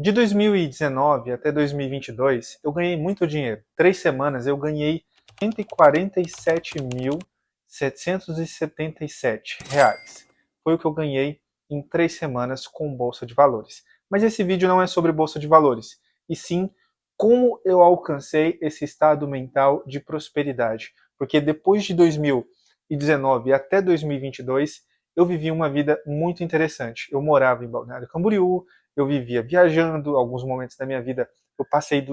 De 2019 até 2022, eu ganhei muito dinheiro. 3 semanas eu ganhei R$ 147.777. Foi o que eu ganhei em 3 semanas com Bolsa de Valores. Mas esse vídeo não é sobre Bolsa de Valores, e sim como eu alcancei esse estado mental de prosperidade. Porque depois de 2019 até 2022, eu vivi uma vida muito interessante. Eu morava em Balneário Camboriú, eu vivia viajando, alguns momentos da minha vida eu passei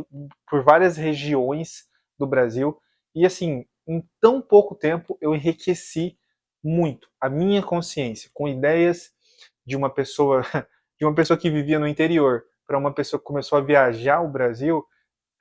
por várias regiões do Brasil, e assim, em tão pouco tempo eu enriqueci muito a minha consciência com ideias de uma pessoa de uma pessoa que vivia no interior para uma pessoa que começou a viajar o Brasil.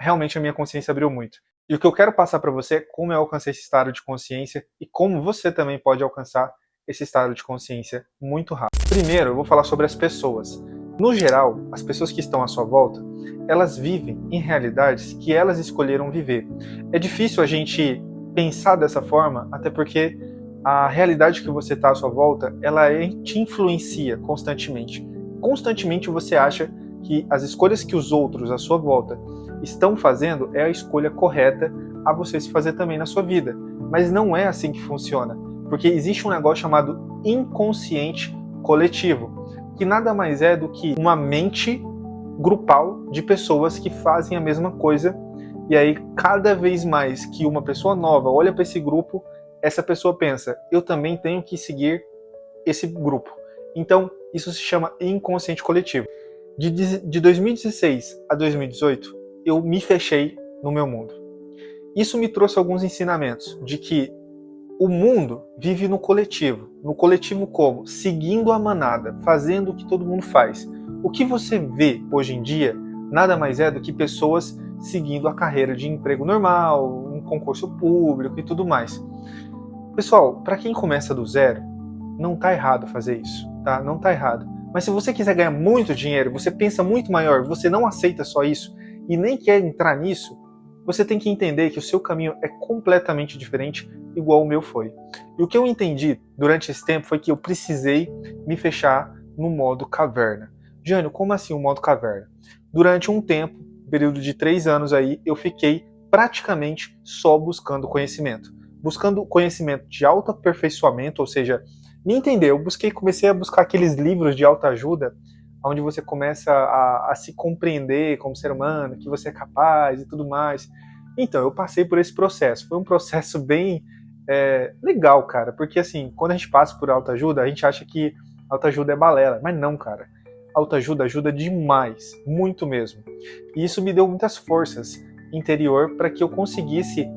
Realmente a minha consciência abriu muito. E o que eu quero passar para você é como eu alcancei esse estado de consciência e como você também pode alcançar esse estado de consciência muito rápido. Primeiro, eu vou falar sobre as pessoas. No geral, as pessoas que estão à sua volta, elas vivem em realidades que elas escolheram viver. É difícil a gente pensar dessa forma, até porque a realidade que você está à sua volta, ela te influencia constantemente. Constantemente você acha que as escolhas que os outros à sua volta estão fazendo é a escolha correta a você se fazer também na sua vida. Mas não é assim que funciona, porque existe um negócio chamado inconsciente coletivo, que nada mais é do que uma mente grupal de pessoas que fazem a mesma coisa, e aí cada vez mais que uma pessoa nova olha para esse grupo, essa pessoa pensa, eu também tenho que seguir esse grupo. Então, isso se chama inconsciente coletivo. De 2016 a 2018, eu me fechei no meu mundo. Isso me trouxe alguns ensinamentos de que o mundo vive no coletivo. No coletivo como? Seguindo a manada, fazendo o que todo mundo faz. O que você vê hoje em dia nada mais é do que pessoas seguindo a carreira de emprego normal, um concurso público e tudo mais. Pessoal, para quem começa do zero, não tá errado fazer isso, tá? Não tá errado. Mas se você quiser ganhar muito dinheiro, você pensa muito maior, você não aceita só isso e nem quer entrar nisso, você tem que entender que o seu caminho é completamente diferente, igual o meu foi. E o que eu entendi durante esse tempo foi que eu precisei me fechar no modo caverna. Jânio, como assim o modo caverna? Durante um tempo, período de 3 anos aí, eu fiquei praticamente só buscando conhecimento. Buscando conhecimento de autoaperfeiçoamento, ou seja, me entender. Eu comecei a buscar aqueles livros de autoajuda, onde você começa a se compreender como ser humano, que você é capaz e tudo mais. Então, eu passei por esse processo. Foi um processo bem legal, cara, porque assim, quando a gente passa por autoajuda, a gente acha que autoajuda é balela, mas não, cara. Autoajuda ajuda demais, muito mesmo. E isso me deu muitas forças interior para que eu conseguisse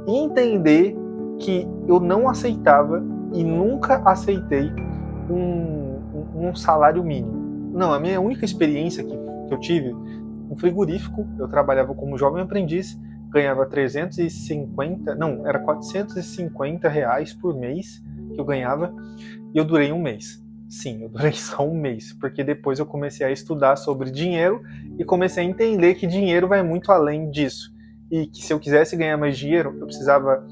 entender que eu não aceitava e nunca aceitei um salário mínimo. Não, a minha única experiência que eu tive, um frigorífico, eu trabalhava como jovem aprendiz, ganhava 350, não, era R$ 450 por mês que eu ganhava, e eu durei um mês. Sim, eu durei só um mês, porque depois eu comecei a estudar sobre dinheiro e comecei a entender que dinheiro vai muito além disso. E que se eu quisesse ganhar mais dinheiro, eu precisava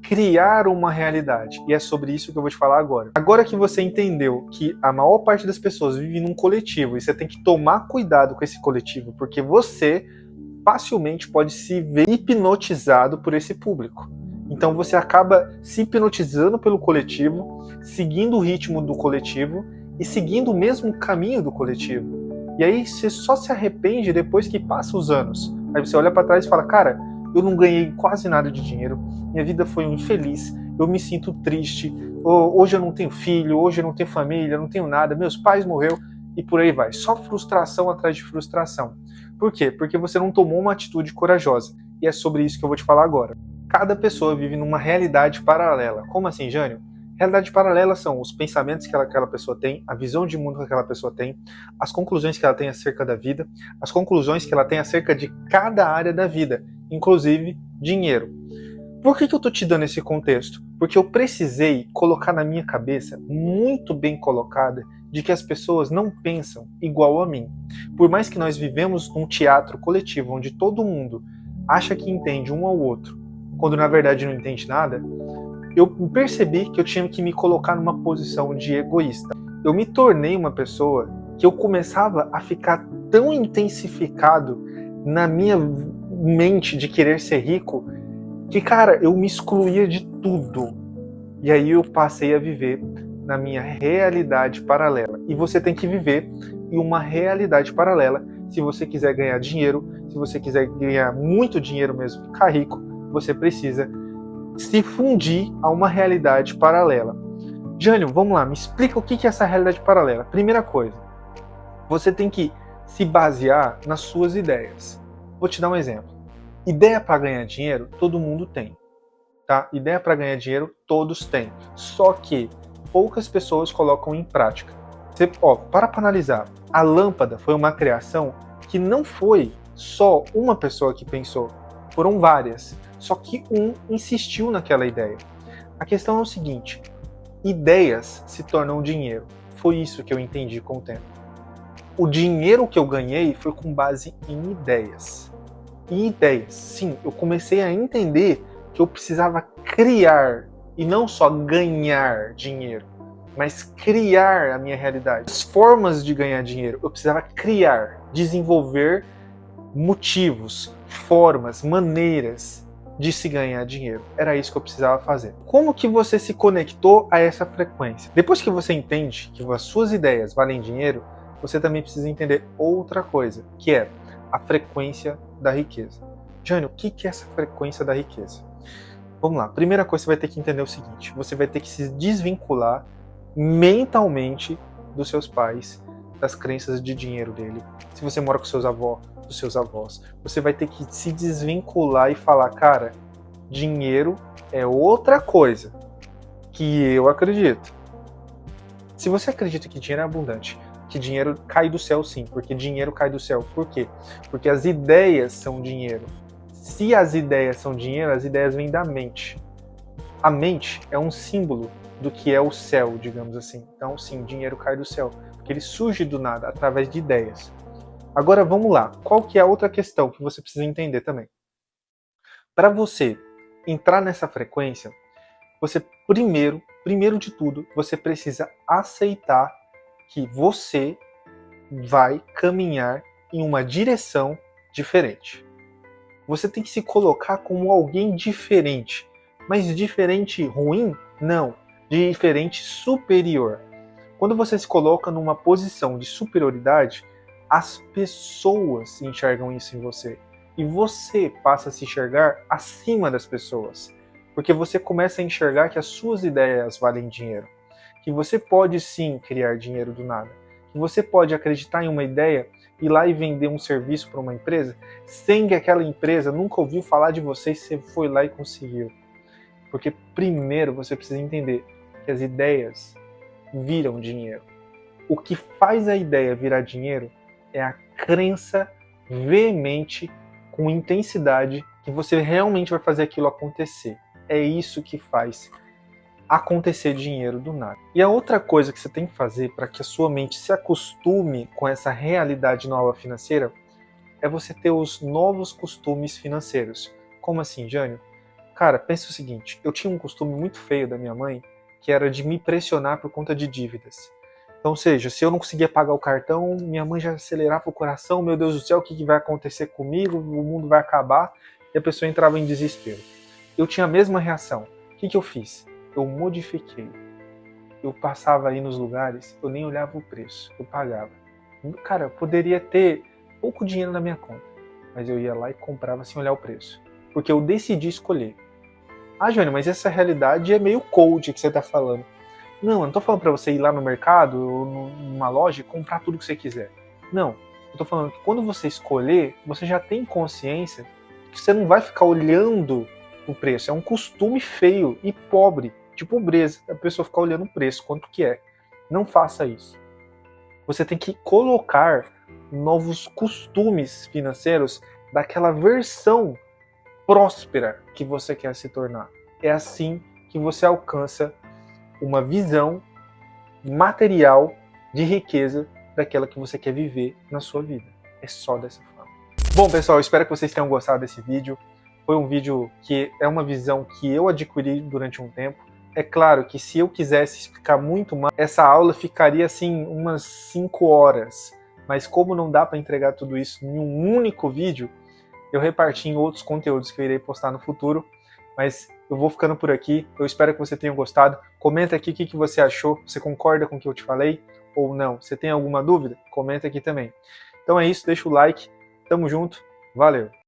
criar uma realidade. E é sobre isso que eu vou te falar agora. Agora que você entendeu que a maior parte das pessoas vive num coletivo e você tem que tomar cuidado com esse coletivo, porque você facilmente pode se ver hipnotizado por esse público. Então você acaba se hipnotizando pelo coletivo, seguindo o ritmo do coletivo e seguindo o mesmo caminho do coletivo. E aí você só se arrepende depois que passa os anos. Aí você olha para trás e fala, cara, eu não ganhei quase nada de dinheiro, minha vida foi um infeliz, eu me sinto triste, hoje eu não tenho filho, hoje eu não tenho família, eu não tenho nada, meus pais morreram, e por aí vai. Só frustração atrás de frustração. Por quê? Porque você não tomou uma atitude corajosa. E é sobre isso que eu vou te falar agora. Cada pessoa vive numa realidade paralela. Como assim, Jânio? Realidade paralela são os pensamentos que aquela pessoa tem, a visão de mundo que aquela pessoa tem, as conclusões que ela tem acerca da vida, as conclusões que ela tem acerca de cada área da vida, inclusive dinheiro. Por que eu estou te dando esse contexto? Porque eu precisei colocar na minha cabeça, muito bem colocada, de que as pessoas não pensam igual a mim. Por mais que nós vivemos num teatro coletivo, onde todo mundo acha que entende um ao outro, quando na verdade não entende nada, eu percebi que eu tinha que me colocar numa posição de egoísta. Eu me tornei uma pessoa que eu começava a ficar tão intensificado na minha mente de querer ser rico que, cara, eu me excluía de tudo. E aí eu passei a viver na minha realidade paralela. E você tem que viver em uma realidade paralela se você quiser ganhar dinheiro, se você quiser ganhar muito dinheiro mesmo, ficar rico, você precisa se fundir a uma realidade paralela. Jânio, vamos lá, me explica o que é essa realidade paralela. Primeira coisa, você tem que se basear nas suas ideias. Vou te dar um exemplo. Ideia para ganhar dinheiro, todo mundo tem. Tá? Ideia para ganhar dinheiro, todos têm. Só que poucas pessoas colocam em prática. Você, para analisar. A lâmpada foi uma criação que não foi só uma pessoa que pensou. Foram várias. Só que um insistiu naquela ideia. A questão é o seguinte. Ideias se tornam dinheiro. Foi isso que eu entendi com o tempo. O dinheiro que eu ganhei foi com base em ideias. E ideias. Sim, eu comecei a entender que eu precisava criar e não só ganhar dinheiro, mas criar a minha realidade. As formas de ganhar dinheiro, eu precisava criar, desenvolver motivos, formas, maneiras de se ganhar dinheiro. Era isso que eu precisava fazer. Como que você se conectou a essa frequência? Depois que você entende que as suas ideias valem dinheiro, você também precisa entender outra coisa, que é a frequência da riqueza. Jânio, o que é essa frequência da riqueza? Vamos lá, primeira coisa você vai ter que entender o seguinte, você vai ter que se desvincular mentalmente dos seus pais, das crenças de dinheiro dele. Se você mora com seus avós, dos seus avós, você vai ter que se desvincular e falar, cara, dinheiro é outra coisa que eu acredito. Se você acredita que dinheiro é abundante, que dinheiro cai do céu sim, porque dinheiro cai do céu. Por quê? Porque as ideias são dinheiro. Se as ideias são dinheiro, as ideias vêm da mente. A mente é um símbolo do que é o céu, digamos assim. Então, sim, dinheiro cai do céu, porque ele surge do nada, através de ideias. Agora, vamos lá. Qual que é a outra questão que você precisa entender também? Para você entrar nessa frequência, você primeiro de tudo, você precisa aceitar que você vai caminhar em uma direção diferente. Você tem que se colocar como alguém diferente. Mas diferente ruim? Não. Diferente superior. Quando você se coloca numa posição de superioridade, as pessoas enxergam isso em você. E você passa a se enxergar acima das pessoas. Porque você começa a enxergar que as suas ideias valem dinheiro. Que você pode sim criar dinheiro do nada. Que você pode acreditar em uma ideia, ir lá e vender um serviço para uma empresa, sem que aquela empresa nunca ouviu falar de você e você foi lá e conseguiu. Porque primeiro você precisa entender que as ideias viram dinheiro. O que faz a ideia virar dinheiro é a crença veemente, com intensidade, que você realmente vai fazer aquilo acontecer. É isso que faz acontecer dinheiro do nada. E a outra coisa que você tem que fazer para que a sua mente se acostume com essa realidade nova financeira é você ter os novos costumes financeiros. Como assim, Jânio? Cara, pensa o seguinte, eu tinha um costume muito feio da minha mãe, que era de me pressionar por conta de dívidas. Então, ou seja, se eu não conseguia pagar o cartão, minha mãe já acelerava o coração, meu Deus do céu, o que vai acontecer comigo? O mundo vai acabar, e a pessoa entrava em desespero. Eu tinha a mesma reação. O que eu fiz? Eu modifiquei. Eu passava aí nos lugares, eu nem olhava o preço, eu pagava. Cara, eu poderia ter pouco dinheiro na minha conta, mas eu ia lá e comprava sem olhar o preço. Porque eu decidi escolher. Ah, Jânio, mas essa realidade é meio cold que você está falando. Não, eu não tô falando para você ir lá no mercado ou numa loja e comprar tudo que você quiser. Não, eu tô falando que quando você escolher, você já tem consciência que você não vai ficar olhando o preço. É um costume feio e pobre, de pobreza, a pessoa ficar olhando o preço, quanto que é. Não faça isso. Você tem que colocar novos costumes financeiros daquela versão próspera que você quer se tornar. É assim que você alcança uma visão material de riqueza daquela que você quer viver na sua vida. É só dessa forma. Bom, pessoal, espero que vocês tenham gostado desse vídeo. Foi um vídeo que é uma visão que eu adquiri durante um tempo. É claro que se eu quisesse explicar muito mais, essa aula ficaria assim umas 5 horas. mas como não dá para entregar tudo isso em um único vídeo, eu reparti em outros conteúdos que eu irei postar no futuro, mas eu vou ficando por aqui, eu espero que você tenha gostado. Comenta aqui o que você achou, você concorda com o que eu te falei ou não? Você tem alguma dúvida? Comenta aqui também. Então é isso, deixa o like, tamo junto, valeu!